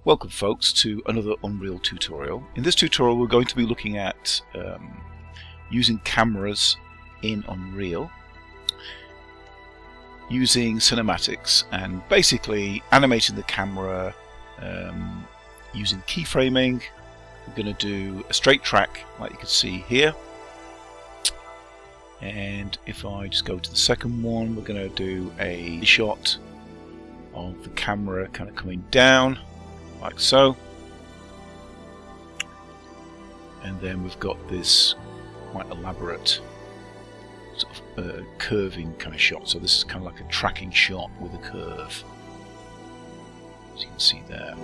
Welcome folks to another Unreal tutorial. In this tutorial we're going to be looking at using cameras in Unreal using cinematics and basically animating the camera using keyframing. We're going to do a straight track like you can see here, and if I just go to the second one, we're going to do a shot of the camera kind of coming down like so, and then we've got this quite elaborate sort of curving kind of shot. So this is kind of like a tracking shot with a curve, as you can see there.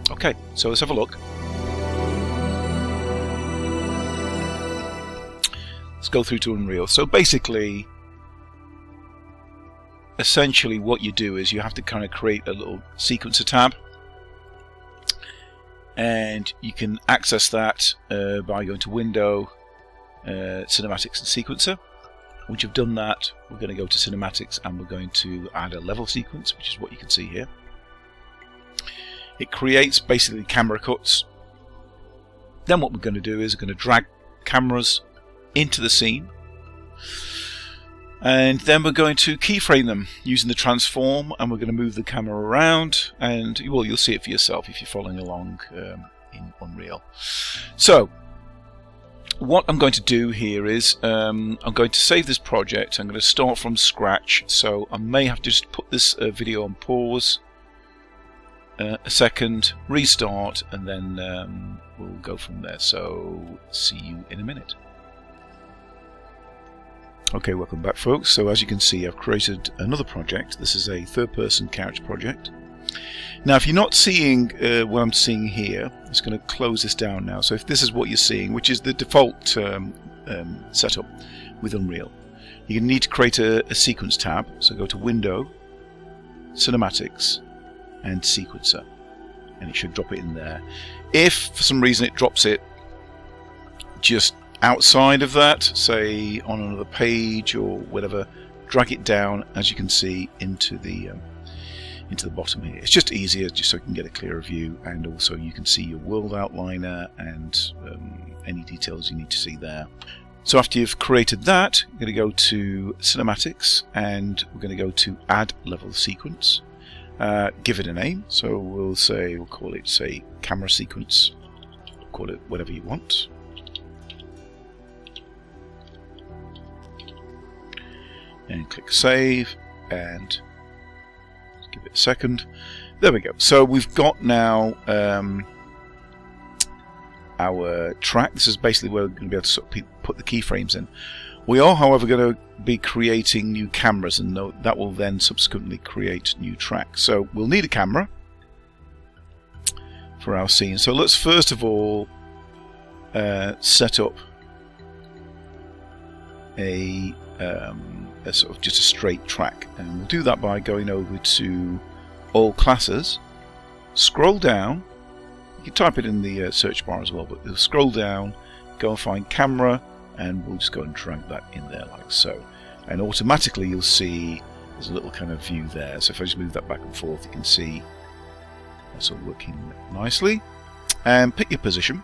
Okay, so let's have a look. Let's go through to Unreal. So basically, essentially what you do is you have to kind of create a little sequencer tab, and you can access that by going to Window, Cinematics and Sequencer. Once you've done that, we're going to go to Cinematics and we're going to add a level sequence, which is what you can see here. It creates basically camera cuts. Then what we're going to do is we're going to drag cameras into the scene, and then we're going to keyframe them using the transform, and we're going to move the camera around, and well, you'll see it for yourself if you're following along in Unreal. So what I'm going to do here is I'm going to save this project. I'm going to start from scratch, so I may have to just put this video on pause a second, restart, and then we'll go from there. So see you in a minute. Okay, welcome back folks. So as you can see, I've created another project. This is a third-person character project. Now if you're not seeing what I'm seeing here, I'm just going to close this down now. So if this is what you're seeing, which is the default setup with Unreal, you need to create a sequence tab. So go to Window, Cinematics and Sequencer, and it should drop it in there. If for some reason it drops it just outside of that, say on another page or whatever, drag it down, as you can see, into the bottom here. It's just easier, just so you can get a clearer view, and also you can see your world outliner and any details you need to see there. So after you've created that, you're going to go to Cinematics, and we're going to go to Add Level Sequence. Give it a name, so we'll call it, say, camera sequence. Call it whatever you want. And click save, and give it a second. There we go. So we've got now our track. This is basically where we're going to be able to sort of put the keyframes in. We are, however, going to be creating new cameras, and that will then subsequently create new tracks. So we'll need a camera for our scene. So let's first of all set up a sort of just a straight track, and we'll do that by going over to All Classes, scroll down. You can type it in the search bar as well, but scroll down, go and find camera, and we'll just go and drag that in there like so, and automatically you'll see there's a little kind of view there. So if I just move that back and forth, you can see that's all working nicely. And pick your position.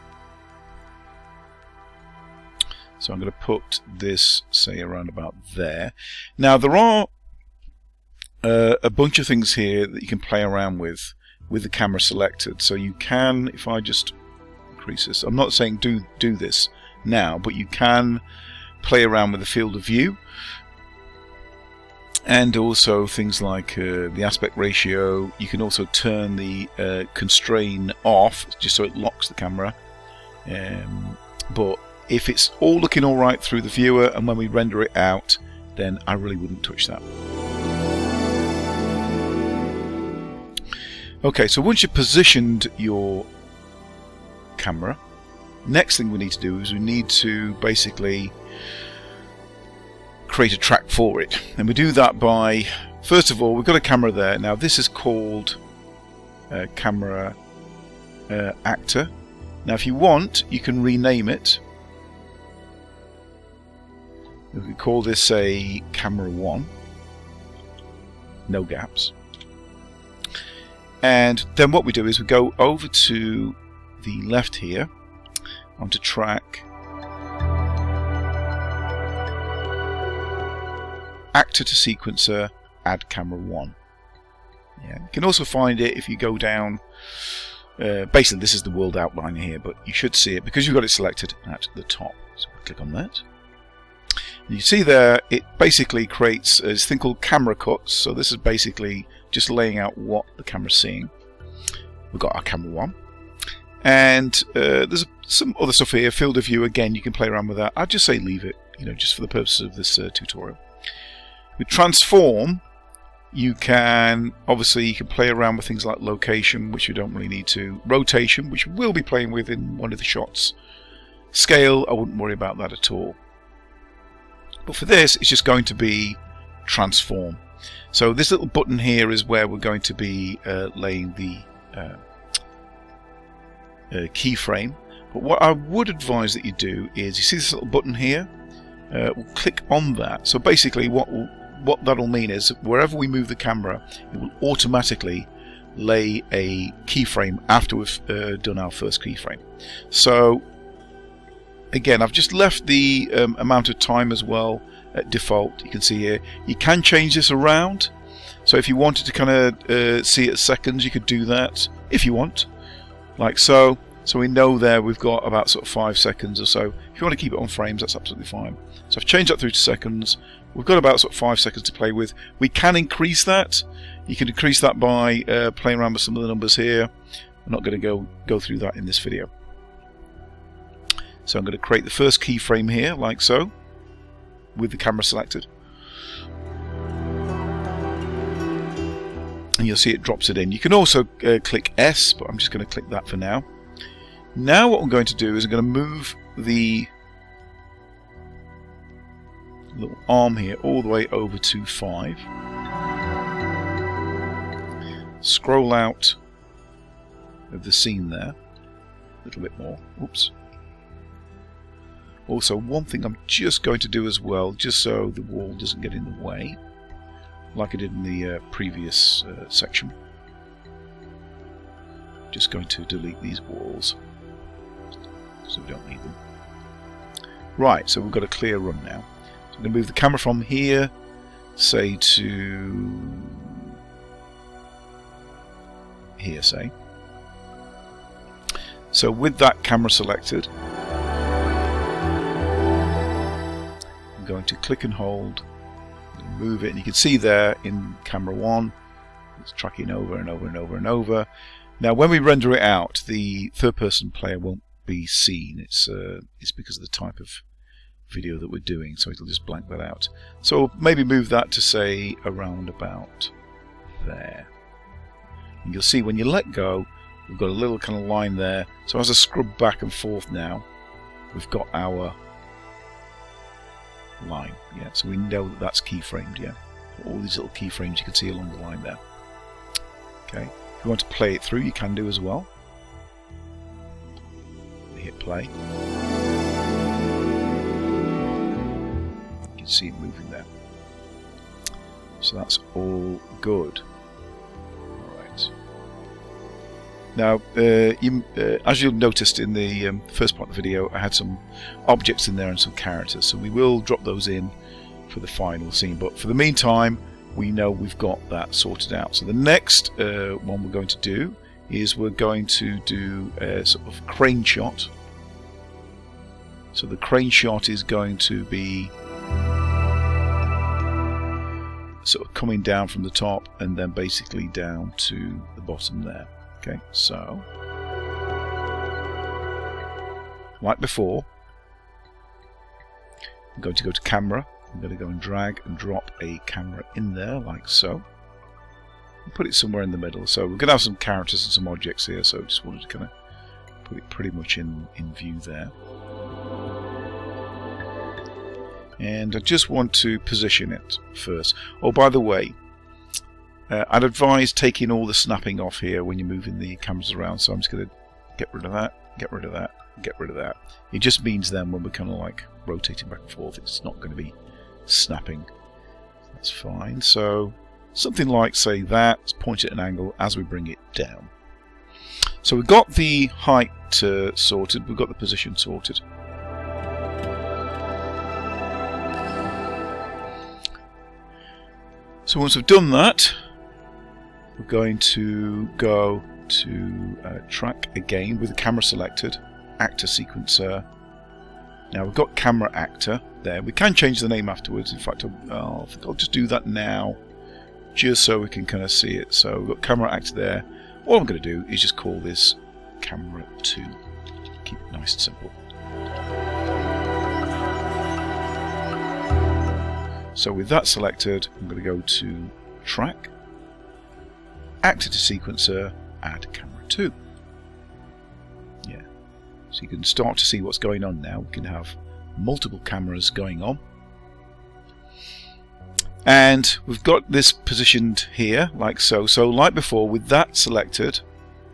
So I'm going to put this, say, around about there. Now there are a bunch of things here that you can play around with the camera selected. So you can, if I just increase this, I'm not saying do this now, but you can play around with the field of view, and also things like the aspect ratio. You can also turn the constrain off, just so it locks the camera, but if it's all looking alright through the viewer, and when we render it out, then I really wouldn't touch that. Okay, so once you've positioned your camera, next thing we need to do is we need to basically create a track for it, and we do that by, first of all, we've got a camera there. Now this is called camera actor. Now if you want, you can rename it We could call this, say, camera 1. No gaps. And then what we do is we go over to the left here, onto track, actor to sequencer, add camera 1. Yeah. You can also find it if you go down. Basically, this is the world outline here, but you should see it because you've got it selected at the top. So click on that. And you see there, it basically creates this thing called camera cuts. So this is basically just laying out what the camera's seeing. We've got our camera 1. And there's some other stuff here. Field of view, again, you can play around with that. I'd just say leave it, just for the purposes of this tutorial. With transform, you can play around with things like location, which you don't really need to. Rotation, which we'll be playing with in one of the shots. Scale, I wouldn't worry about that at all. But for this, it's just going to be transform. So this little button here is where we're going to be laying the keyframe. But what I would advise that you do is, you see this little button here? We'll click on that. So basically what that'll mean is wherever we move the camera, it will automatically lay a keyframe after we've done our first keyframe. So again, I've just left the amount of time as well at default. You can see here, you can change this around. So if you wanted to kind of see it seconds, you could do that if you want, like so. So we know there we've got about sort of 5 seconds or so. If you want to keep it on frames, that's absolutely fine. So I've changed that through to seconds. We've got about sort of 5 seconds to play with. We can increase that. You can increase that by playing around with some of the numbers here. I'm not going to go through that in this video. So I'm going to create the first keyframe here, like so, with the camera selected. And you'll see it drops it in. You can also click S, but I'm just going to click that for now. Now what I'm going to do is I'm going to move the little arm here all the way over to 5. Scroll out of the scene there a little bit more. Oops. Also, one thing I'm just going to do as well, just so the wall doesn't get in the way, like I did in the previous section. Just going to delete these walls, so we don't need them. Right, so we've got a clear run now. So I'm going to move the camera from here, say to here, say. So with that camera selected, I'm going to click and hold, and move it, and you can see there in camera 1, it's tracking over and over and over and over. Now when we render it out, the third-person player won't be seen. It's because of the type of video that we're doing, so it'll just blank that out. So maybe move that to, say, around about there. And you'll see when you let go, we've got a little kind of line there. So as I scrub back and forth now, we've got our line. Yeah, so we know that that's keyframed. Yeah, all these little keyframes you can see along the line there. Okay. If you want to play it through, you can do as well. Hit play. You can see it moving there. So that's all good. Alright. Now, as you've noticed in the first part of the video, I had some objects in there and some characters. So we will drop those in for the final scene. But for the meantime, we know we've got that sorted out. So the next one we're going to do is we're going to do a sort of crane shot. So the crane shot is going to be sort of coming down from the top and then basically down to the bottom there. Okay, so like before, I'm going to go to camera. I'm going to go and drag and drop a camera in there like so. And put it somewhere in the middle. So we're going to have some characters and some objects here, so I just wanted to kind of put it pretty much in view there. And I just want to position it first. Oh, by the way, I'd advise taking all the snapping off here when you're moving the cameras around. So I'm just going to get rid of that, get rid of that, get rid of that. It just means then when we're kind of like rotating back and forth, it's not going to be snapping. That's fine. So something like, say, that. Let's point at an angle as we bring it down. So we've got the height sorted. We've got the position sorted. So once we've done that, we're going to go to track again with the camera selected, actor sequencer. Now we've got camera actor there. We can change the name afterwards. In fact, I think I'll just do that now, just so we can kind of see it. So we've got camera actor there. All I'm going to do is just call this camera 2. Keep it nice and simple. So with that selected, I'm going to go to track, actor to sequencer, add camera 2. Yeah. So you can start to see what's going on now. We can have multiple cameras going on. And we've got this positioned here, like so. So like before, with that selected,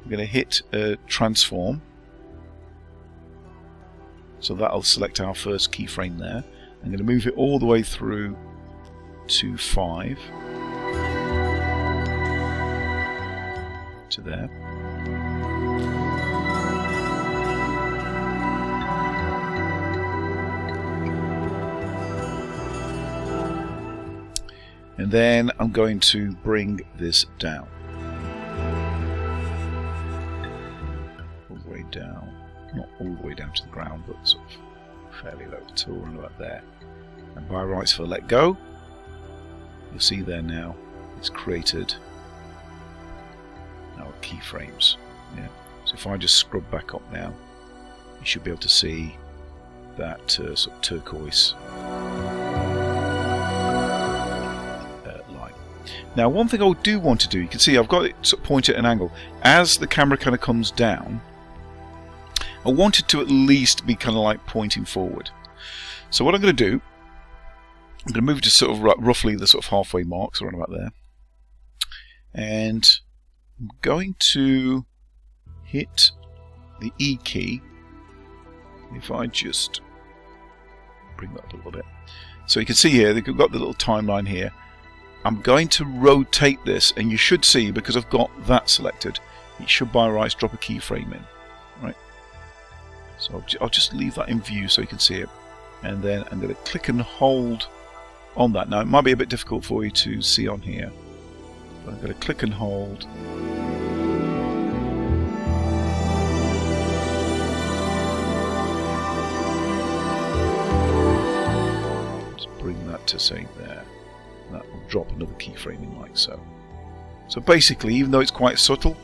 I'm going to hit transform. So that'll select our first keyframe there. I'm going to move it all the way through to 5. To there. And then I'm going to bring this down. All the way down. Not all the way down to the ground, but sort of fairly low, to around about there. And by rights for let go, you'll see there now it's created our keyframes. Yeah. So if I just scrub back up now, you should be able to see that sort of turquoise line. Now one thing I do want to do, you can see I've got it sort of pointed at an angle. As the camera kind of comes down, I want it to at least be kind of like pointing forward. So what I'm going to do, I'm going to move to sort of roughly the sort of halfway mark, so around about there. And I'm going to hit the E key. If I just bring that up a little bit. So you can see here, they've got the little timeline here. I'm going to rotate this, and you should see, because I've got that selected, it should by rights drop a keyframe in. Right. So I'll just leave that in view so you can see it. And then I'm going to click and hold on that. Now it might be a bit difficult for you to see on here, but I'm going to click and hold. Just bring that to say there. That will drop another keyframe in like so. So basically, even though it's quite subtle,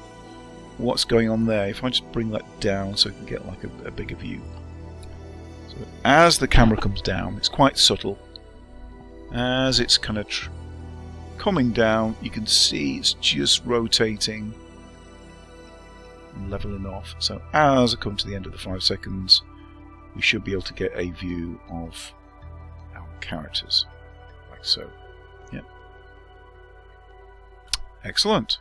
what's going on there, if I just bring that down so I can get like a bigger view. So as the camera comes down, it's quite subtle. As it's kind of coming down, you can see it's just rotating and leveling off. So as I come to the end of the 5 seconds, we should be able to get a view of our characters, like so. Yep. Excellent.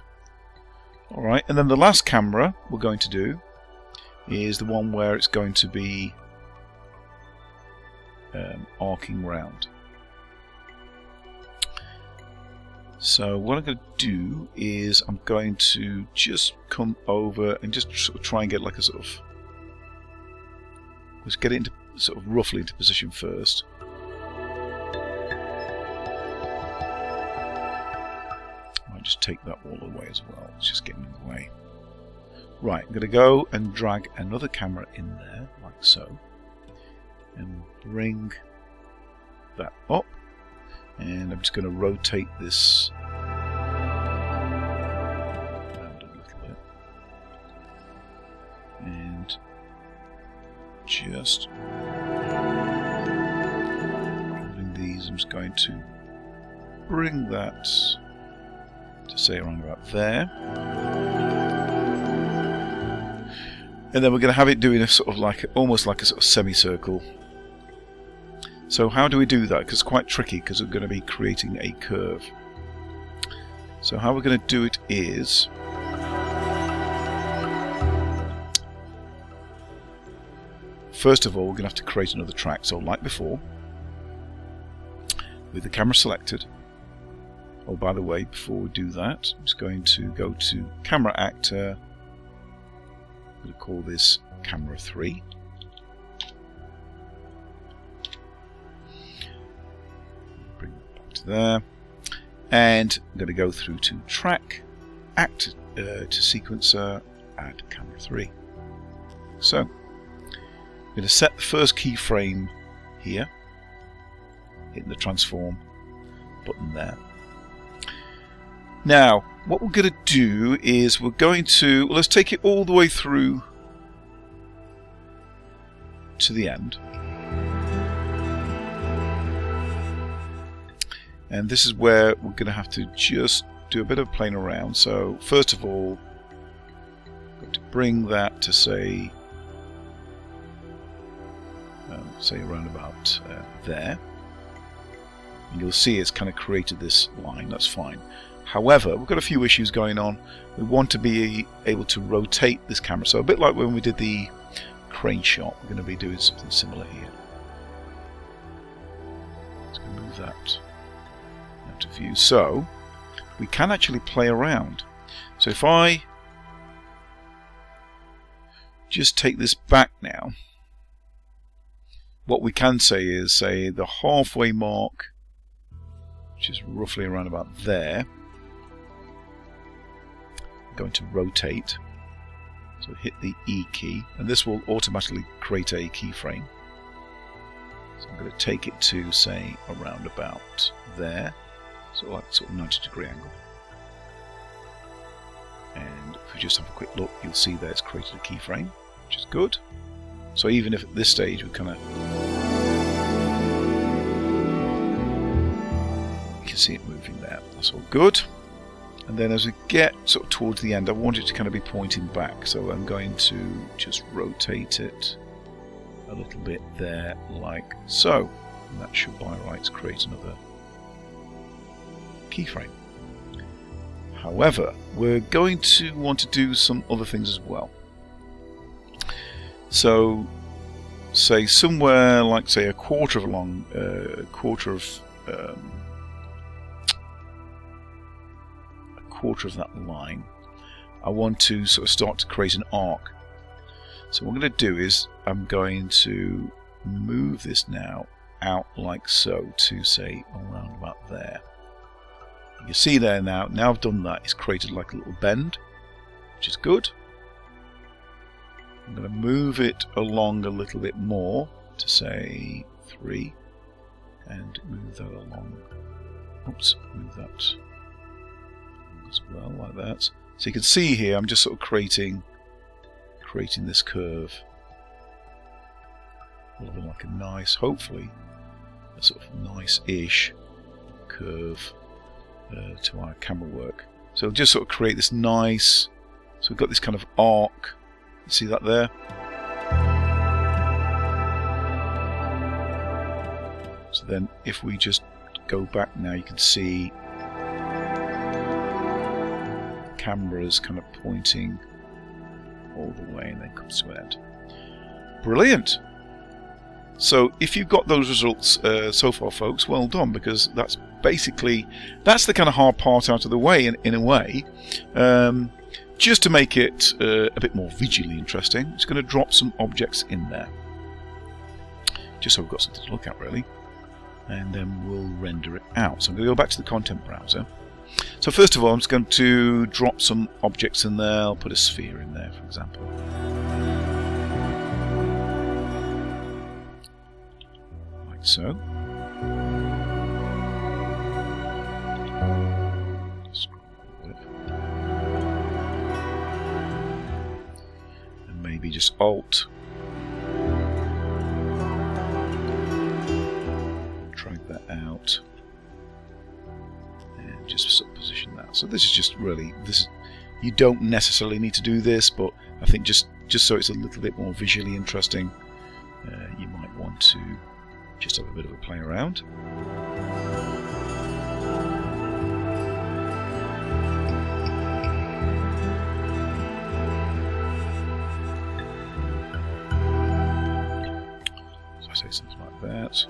Alright, and then the last camera we're going to do is the one where it's going to be arcing round. So what I'm going to do is I'm going to just come over and just sort of try and get like a sort of, let's get it into sort of roughly into position first. I'll just take that all the way as well. It's just getting in the way. Right, I'm going to go and drag another camera in there like so, and bring that up. And I'm just going to rotate this around a little bit. And just moving these, I'm just going to bring that to say around about there. And then we're going to have it doing a sort of like, almost like a sort of semicircle. So how do we do that? Because it's quite tricky, because we're going to be creating a curve. So how we're going to do it is, first of all, we're going to have to create another track. So like before, with the camera selected. Oh, by the way, before we do that, I'm just going to go to Camera Actor. I'm going to call this Camera 3. Bring it back to there. And I'm going to go through to Track, Act to Sequencer, add Camera 3. So, I'm going to set the first keyframe here, hitting the Transform button there. Now, what we're going to do is we're going to, let's take it all the way through to the end. And this is where we're going to have to just do a bit of playing around. So, first of all, I'm going to bring that to say around about there. And you'll see it's kind of created this line, that's fine. However, we've got a few issues going on. We want to be able to rotate this camera. So a bit like when we did the crane shot, we're going to be doing something similar here. Let's move that out of view. So we can actually play around. So if I just take this back now, what we can say is, say, the halfway mark, which is roughly around about there, I'm going to rotate. So hit the E key, and this will automatically create a keyframe. So I'm going to take it to, say, around about there, so like sort of 90-degree angle. And if we just have a quick look, you'll see that it's created a keyframe, which is good. So even if at this stage we kind of, you can see it moving there. That's all good. And then as we get sort of towards the end, I want it to kind of be pointing back. So I'm going to just rotate it a little bit there, like so. And that should by rights create another keyframe. However, we're going to want to do some other things as well. So, say somewhere like, say, a quarter of that line, I want to sort of start to create an arc. So what I'm going to do is I'm going to move this now out like so to, say, around about there. You can see there now I've done that, it's created like a little bend, which is good. I'm going to move it along a little bit more to, say, 3, and move that along. Oops, move that as well, like that. So you can see here I'm just sort of creating this curve. Looking like a nice, hopefully, a sort of nice-ish curve to our camera work. So just sort of create this nice, so we've got this kind of arc. See that there? So then if we just go back now, you can see the camera's kind of pointing all the way and then comes to an end. Brilliant! So if you've got those results so far, folks, well done, because that's basically, that's the kind of hard part out of the way in a way. Just to make it a bit more visually interesting, it's going to drop some objects in there. Just so we've got something to look at, really. And then we'll render it out. So I'm going to go back to the content browser. So first of all, I'm just going to drop some objects in there. I'll put a sphere in there, for example. Like so. Maybe just Alt, drag that out, and just sort of position that. So this is just really, you don't necessarily need to do this, but I think just so it's a little bit more visually interesting, you might want to just have a bit of a play around. say something like that.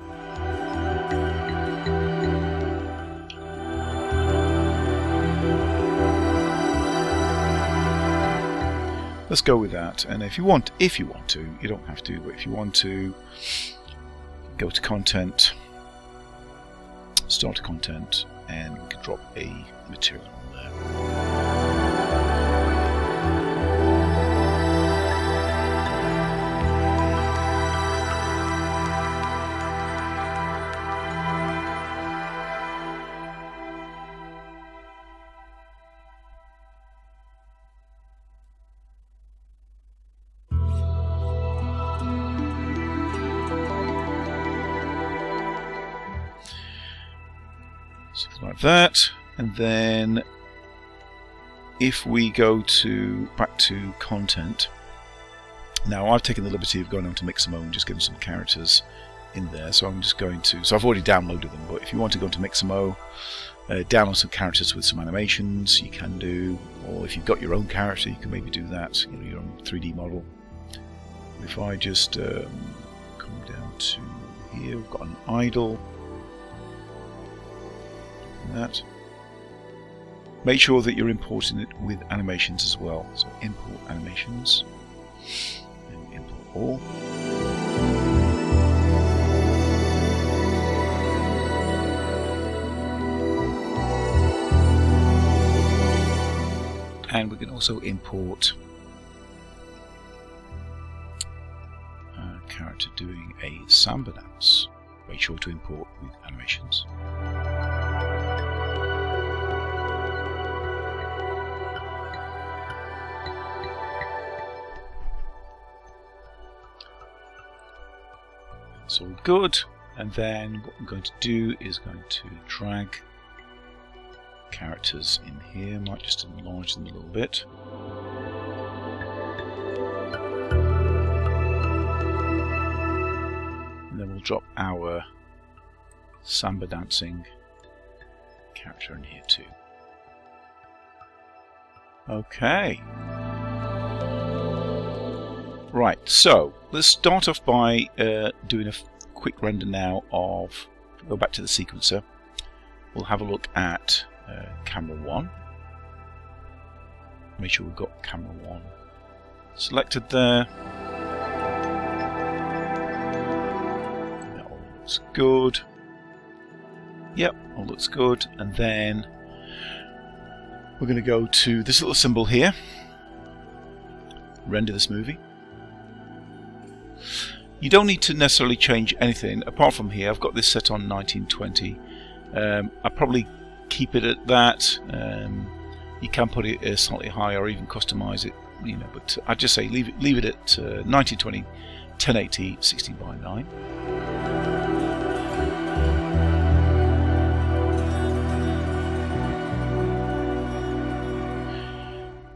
Let's go with that. And if you want to, you don't have to, but if you want to, go to content, start a content, and we can drop a material on there. Something like that, and then if we go back to content, now I've taken the liberty of going on to Mixamo and just getting some characters in there, so I'm just going to, so I've already downloaded them, but if you want to go to Mixamo, download some characters with some animations, you can do, or if you've got your own character, you can maybe do that, you know, your own 3D model. If I just come down to here, we've got an idle. That. Make sure that you're importing it with animations as well. So import animations and import all. And we can also import a character doing a samba dance. Make sure to import with animations. It's all good, and then what I'm going to do is going to drag characters in here. Might just enlarge them a little bit. And then we'll drop our samba dancing character in here too. Okay. Right, so let's start off by doing a quick render now of, go back to the sequencer, we'll have a look at camera 1. Make sure we've got camera 1 selected there. That all looks good. Yep, all looks good. And then we're going to go to this little symbol here, render this movie. You don't need to necessarily change anything apart from here. I've got this set on 1920. I probably keep it at that. You can put it slightly higher or even customize it, you know. But I'd just say leave it at 1920, 1080, 16:9.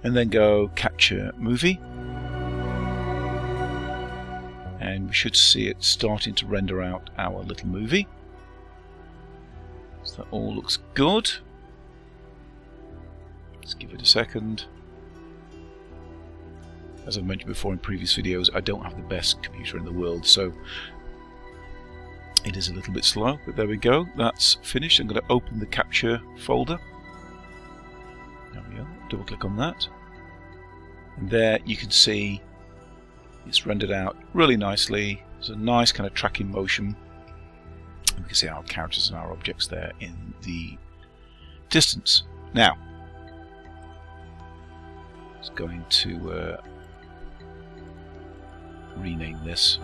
And then go capture movie. And we should see it starting to render out our little movie. So that all looks good. Let's give it a second. As I've mentioned before in previous videos, I don't have the best computer in the world, so it is a little bit slow, but there we go. That's finished. I'm going to open the capture folder. There we go. Double click on that. And there you can see it's rendered out really nicely. There's a nice kind of tracking motion. And we can see our characters and our objects there in the distance. Now, it's going to rename this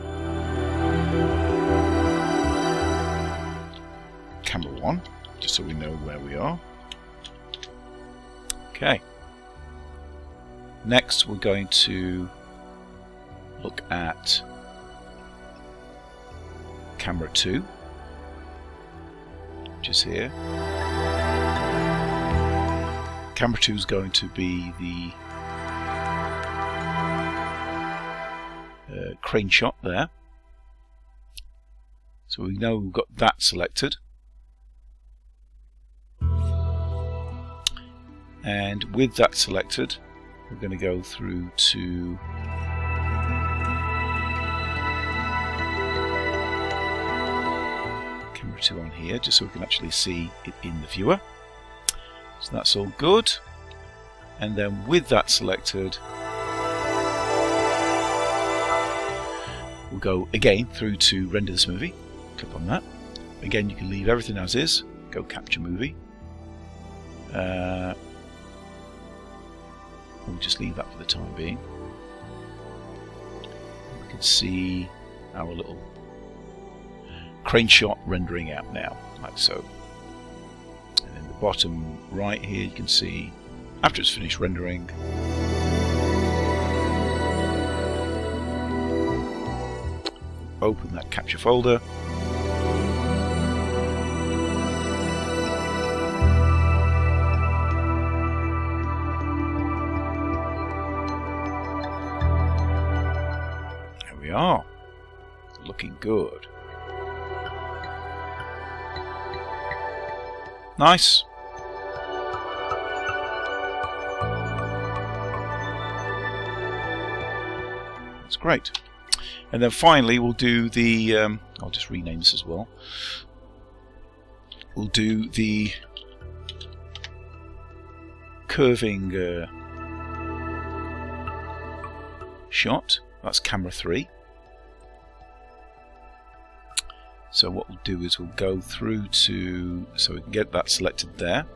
camera 1, just so we know where we are. Okay. Next, we're going to look at camera 2, which is here. Camera 2 is going to be the crane shot there. So we know we've got that selected. And with that selected, we're going to go through to camera 2 on here, just so we can actually see it in the viewer. So that's all good. And then with that selected, we'll go again through to render this movie. Click on that. Again, you can leave everything as is. Go capture movie. We'll just leave that for the time being. We can see our little crane shot rendering out now, like so. And in the bottom right here, you can see after it's finished rendering, open that capture folder. There we are, looking good. Nice. That's great. And then finally we'll do the, I'll just rename this as well. We'll do the curving shot. That's camera 3. So what we'll do is we'll go through to, so we can get that selected there.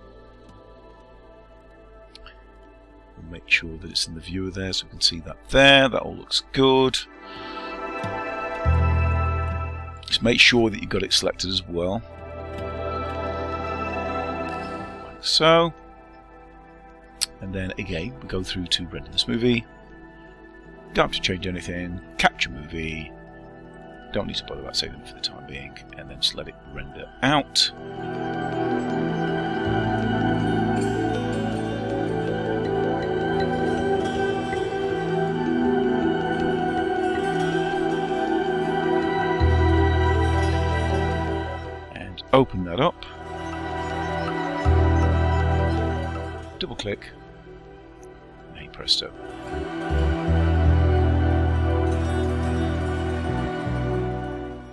We'll make sure that it's in the viewer there so we can see that there. That all looks good. Just make sure that you've got it selected as well. Like so. And then again, we go through to render this movie. Don't have to change anything. Capture movie. Don't need to bother about saving it for the time being, and then just let it render out. And open that up. Double click. And hey presto.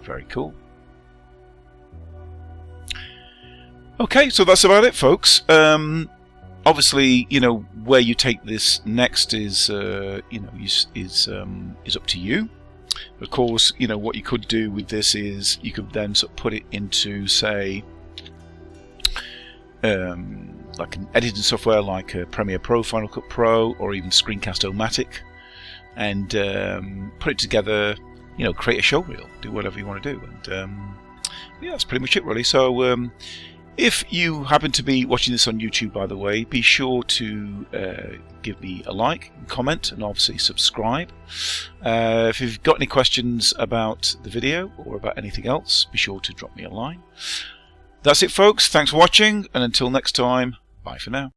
Very cool. Okay, so that's about it, folks. Obviously, you know, where you take this next is, you know, is up to you. Of course, you know, what you could do with this is you could then sort of put it into, say, like an editing software like Premiere Pro, Final Cut Pro, or even Screencast-O-Matic, and put it together. You know, create a show reel, do whatever you want to do, and yeah, that's pretty much it, really. So, if you happen to be watching this on YouTube, by the way, be sure to give me a like, comment, and obviously subscribe. If you've got any questions about the video or about anything else, be sure to drop me a line. That's it, folks. Thanks for watching, and until next time, bye for now.